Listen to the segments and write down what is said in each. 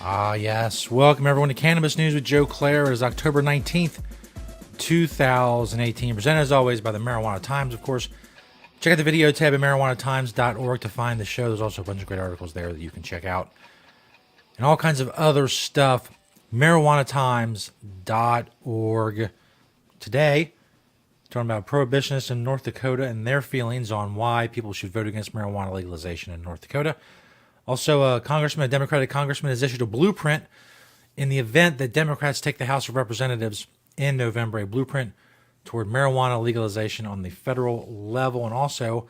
Yes. Welcome, everyone, to Cannabis News with Joe Klare. It is October 19th, 2018. Presented, as always, by the Marijuana Times, of course. Check out the video tab at marijuanatimes.org to find the show. There's also a bunch of great articles there that you can check out. And all kinds of other stuff. marijuanatimes.org. Today, talking about prohibitionists in North Dakota and their feelings on why people should vote against marijuana legalization in North Dakota. Also, a Democratic Congressman, has issued a blueprint in the event that Democrats take the House of Representatives in November, a blueprint toward marijuana legalization on the federal level, and also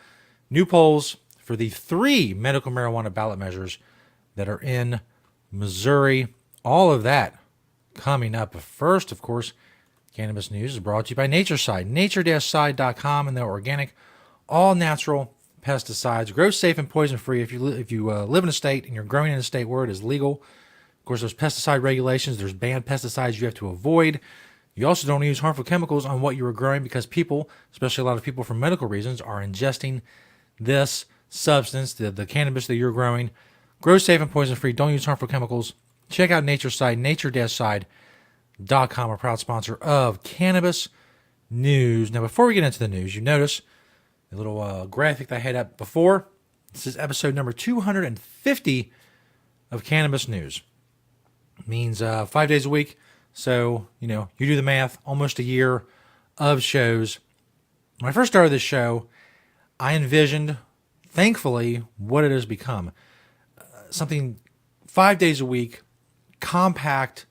new polls for the 3 medical marijuana ballot measures that are in Missouri. All of that coming up. But first, of course, Cannabis News is brought to you by NatureSide, nature-side.com, and their organic, all-natural pesticides, grow safe and poison-free. If you live in a state and you're growing in a state where it is legal, of course, there's pesticide regulations. There's banned pesticides you have to avoid. You also don't use harmful chemicals on what you are growing because people, especially a lot of people for medical reasons, are ingesting this substance, the cannabis that you're growing. Grow safe and poison-free. Don't use harmful chemicals. Check out NatureSide, nature-side.com, a proud sponsor of Cannabis News. Now, before we get into the news, you notice a little graphic that I had up before. This is episode number 250 of Cannabis News. It means 5 days a week. So, you do the math, almost a year of shows. When I first started this show, I envisioned, thankfully, what it has become. Something 5 days a week, compact,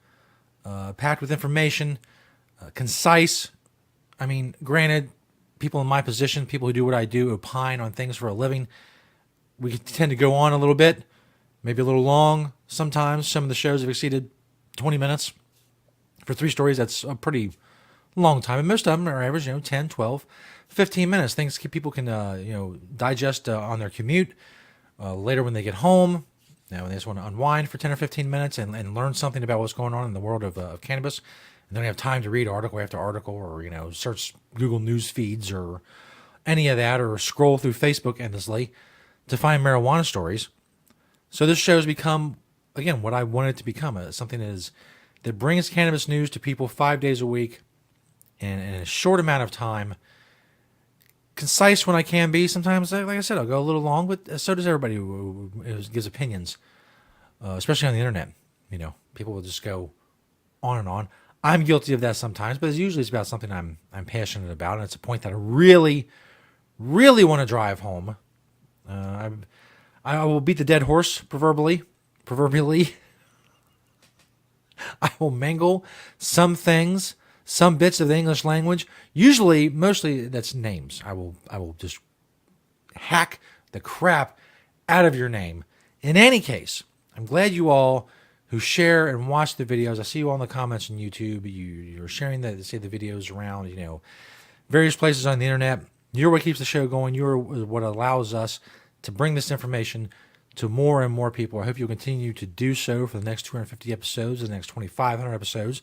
packed with information, concise. I mean, granted, people in my position, people who do what I do, opine on things for a living. We tend to go on a little bit, maybe a little long sometimes. Some of the shows have exceeded 20 minutes. For 3 stories, that's a pretty long time. And most of them are average, 10, 12, 15 minutes. Things people can, digest on their commute. Later when they get home, when they just want to unwind for 10 or 15 minutes and learn something about what's going on in the world of cannabis. And they don't have time to read article after article or, search Google News feeds or any of that or scroll through Facebook endlessly to find marijuana stories. So this show has become, again, what I wanted it to become, something that brings cannabis news to people 5 days a week and in a short amount of time. Concise when I can be. Sometimes, like I said, I'll go a little long, but so does everybody who gives opinions, especially on the internet. People will just go on and on. I'm guilty of that sometimes, but usually it's about something I'm passionate about, and it's a point that I really, really want to drive home. I will beat the dead horse, proverbially. I will mangle some things, some bits of the English language. Mostly that's names. I will just hack the crap out of your name. In any case, I'm glad you all who share and watch the videos. I see you all in the comments on YouTube. You're sharing the videos around, various places on the internet. You're what keeps the show going. You're what allows us to bring this information to more and more people. I hope you'll continue to do so for the next 250 episodes, the next 2,500 episodes,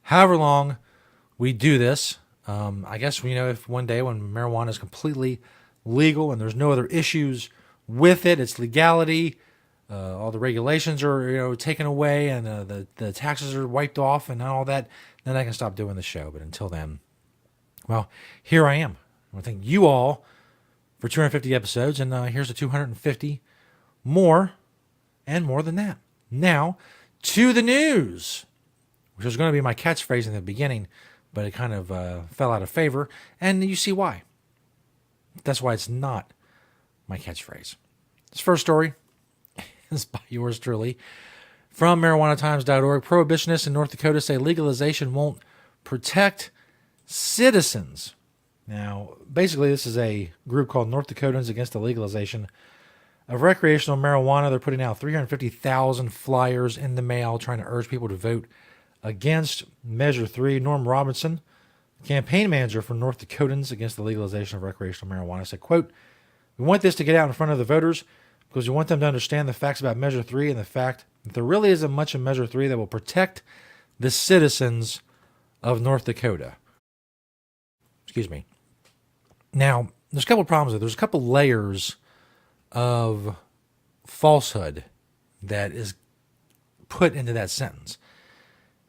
however long we do this. I guess, if one day when marijuana is completely legal and there's no other issues with it, its legality, all the regulations are taken away and the taxes are wiped off and all that, then I can stop doing the show. But until then, well, here I am. I want to thank you all for 250 episodes, and here's the 250 more and more than that. Now to the news, which was going to be my catchphrase in the beginning, but it kind of fell out of favor, and you see why. That's why it's not my catchphrase. This first story is by yours truly from marijuanatimes.org. Prohibitionists in North Dakota say legalization won't protect citizens. Now, basically, this is a group called North Dakotans Against the Legalization of Recreational Marijuana. They're putting out 350,000 flyers in the mail trying to urge people to vote against Measure 3. Norm Robinson, campaign manager for North Dakotans Against the Legalization of Recreational Marijuana, said, quote, "We want this to get out in front of the voters because we want them to understand the facts about Measure 3 and the fact that there really isn't much in Measure 3 that will protect the citizens of North Dakota." Excuse me. Now, there's a couple of problems there. There's a couple layers of falsehood that is put into that sentence.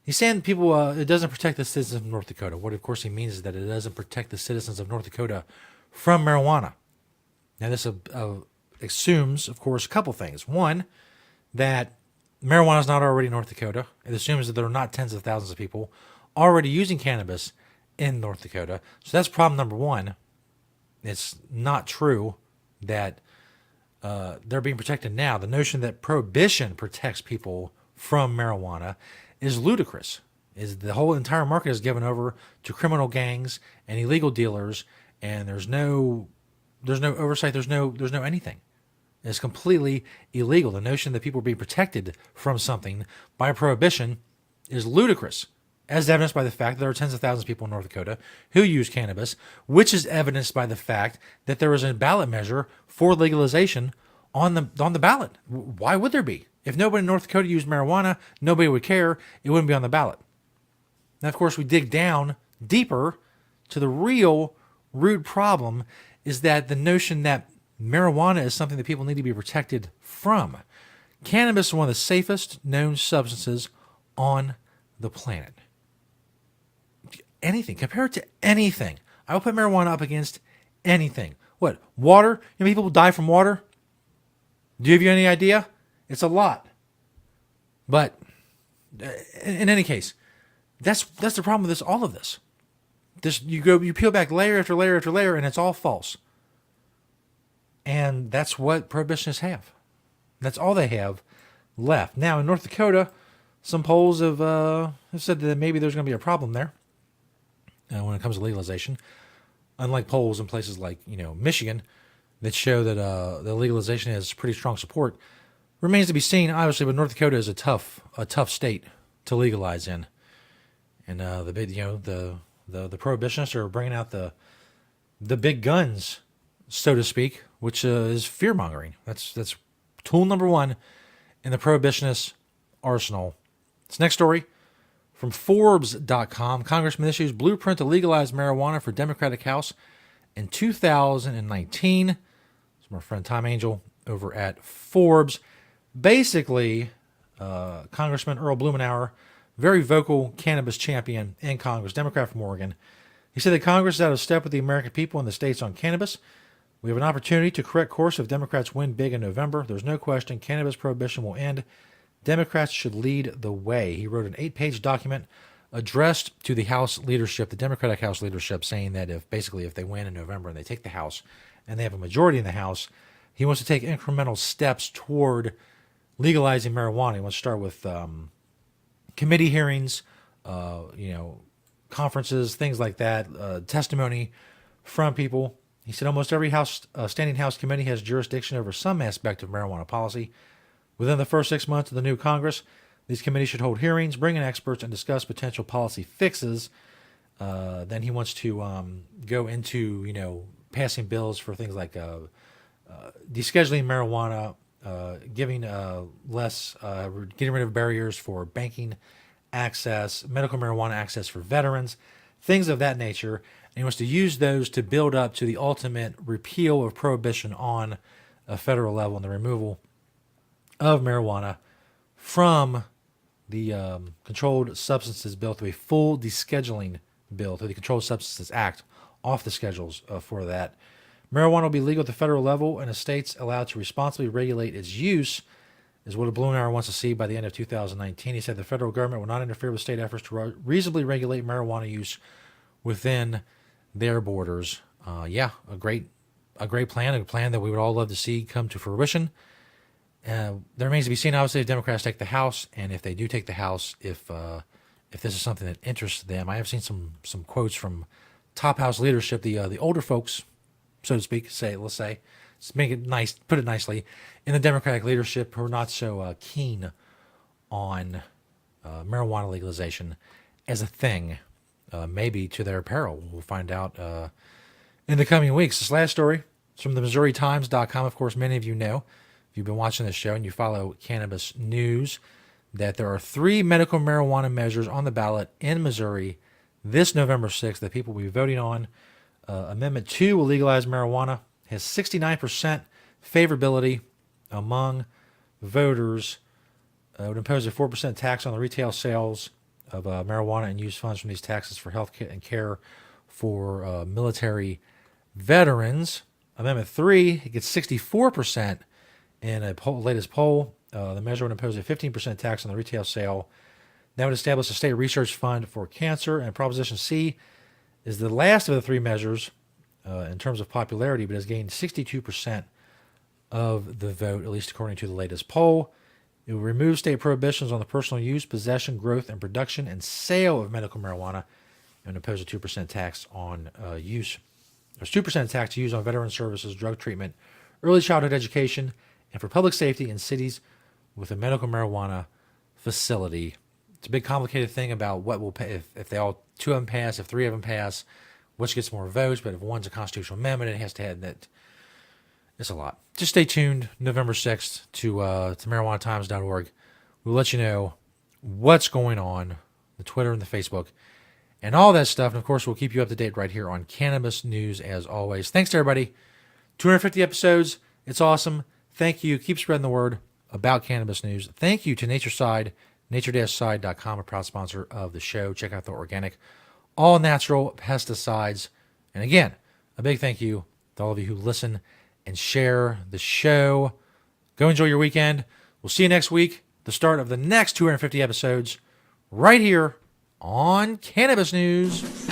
He's saying people, it doesn't protect the citizens of North Dakota. What, of course, he means is that it doesn't protect the citizens of North Dakota from marijuana. Now, this assumes, of course, a couple things. One, that marijuana is not already in North Dakota. It assumes that there are not tens of thousands of people already using cannabis in North Dakota. So that's problem number one. It's not true that they're being protected now. The notion that prohibition protects people from marijuana is ludicrous. Is the whole entire market is given over to criminal gangs and illegal dealers, and there's no oversight. There's no anything. It's completely illegal. The notion that people are being protected from something by prohibition is ludicrous, as evidenced by the fact that there are tens of thousands of people in North Dakota who use cannabis, which is evidenced by the fact that there is a ballot measure for legalization on the ballot. Why would there be? If nobody in North Dakota used marijuana, nobody would care. It wouldn't be on the ballot. Now, of course, we dig down deeper to the real root problem is that the notion that marijuana is something that people need to be protected from. Cannabis is one of the safest known substances on the planet. Anything, compare it to anything. I will put marijuana up against anything. What, water? How many people die from water? Do you have any idea? It's a lot. But in any case, that's the problem with this. All of this. You peel back layer after layer after layer, and it's all false. And that's what prohibitionists have. That's all they have left. Now, in North Dakota, some polls have said that maybe there's going to be a problem there when it comes to legalization. Unlike polls in places like Michigan that show that the legalization has pretty strong support, remains to be seen. Obviously, but North Dakota is a tough state to legalize in, and the prohibitionists are bringing out the big guns, so to speak, which is fear mongering. That's tool number one in the prohibitionist arsenal. This next story from Forbes.com. Congressman issues blueprint to legalize marijuana for Democratic House in 2019. It's my friend Tom Angel over at Forbes. Basically, Congressman Earl Blumenauer, very vocal cannabis champion in Congress, Democrat from Oregon. He said that Congress is out of step with the American people and the states on cannabis. We have an opportunity to correct course if Democrats win big in November. There's no question cannabis prohibition will end. Democrats should lead the way. He wrote an 8-page document addressed to the House leadership, the Democratic House leadership, saying that if they win in November and they take the House and they have a majority in the House, he wants to take incremental steps toward legalizing marijuana. He wants to start with committee hearings, conferences, things like that, testimony from people. He said almost every standing House committee has jurisdiction over some aspect of marijuana policy. Within the first 6 months of the new Congress, these committees should hold hearings, bring in experts, and discuss potential policy fixes. Then he wants to go into, passing bills for things like descheduling marijuana, getting rid of barriers for banking access, medical marijuana access for veterans, things of that nature. And he wants to use those to build up to the ultimate repeal of prohibition on a federal level and the removal of marijuana from the Controlled Substances Bill to a full descheduling bill through the Controlled Substances Act off the schedules for that. Marijuana will be legal at the federal level, and the states allowed to responsibly regulate its use is what Blumenauer wants to see by the end of 2019. He said the federal government will not interfere with state efforts to reasonably regulate marijuana use within their borders. A great plan, a plan that we would all love to see come to fruition. There remains to be seen, obviously, if Democrats take the House, and if they do take the House, if this is something that interests them. I have seen some quotes from top House leadership, the older folks, so to speak, let's make it nice, put it nicely, in the Democratic leadership who are not so keen on marijuana legalization as a thing, maybe to their peril. We'll find out in the coming weeks. This last story is from the MissouriTimes.com. Of course, many of you know, if you've been watching this show and you follow cannabis news, that there are 3 medical marijuana measures on the ballot in Missouri this November 6th that people will be voting on. Amendment 2 will legalize marijuana, has 69% favorability among voters would impose a 4% tax on the retail sales of marijuana and use funds from these taxes for health and care for military veterans. Amendment 3, it gets 64% in a latest poll. The measure would impose a 15% tax on the retail sale. That would establish a state research fund for cancer. And Proposition C is the last of the three measures in terms of popularity, but has gained 62% of the vote, at least according to the latest poll. It will remove state prohibitions on the personal use, possession, growth, and production and sale of medical marijuana and impose a 2% tax on use. There's 2% tax to use on veteran services, drug treatment, early childhood education, and for public safety in cities with a medical marijuana facility. It's a big complicated thing about what will pay if they all two of them pass, if three of them pass, which gets more votes. But if one's a constitutional amendment, it has to have that. It's a lot. Just stay tuned November 6th to marijuanatimes.org. We'll let you know what's going on, the Twitter and the Facebook, and all that stuff. And, of course, we'll keep you up to date right here on Cannabis News, as always. Thanks to everybody. 250 episodes. It's awesome. Thank you. Keep spreading the word about Cannabis News. Thank you to Natureside, nature-side.com, a proud sponsor of the show. Check out the organic, all-natural pesticides. And, again, a big thank you to all of you who listen and share the show. Go enjoy your weekend. We'll see you next week, the start of the next 250 episodes, right here on Cannabis News.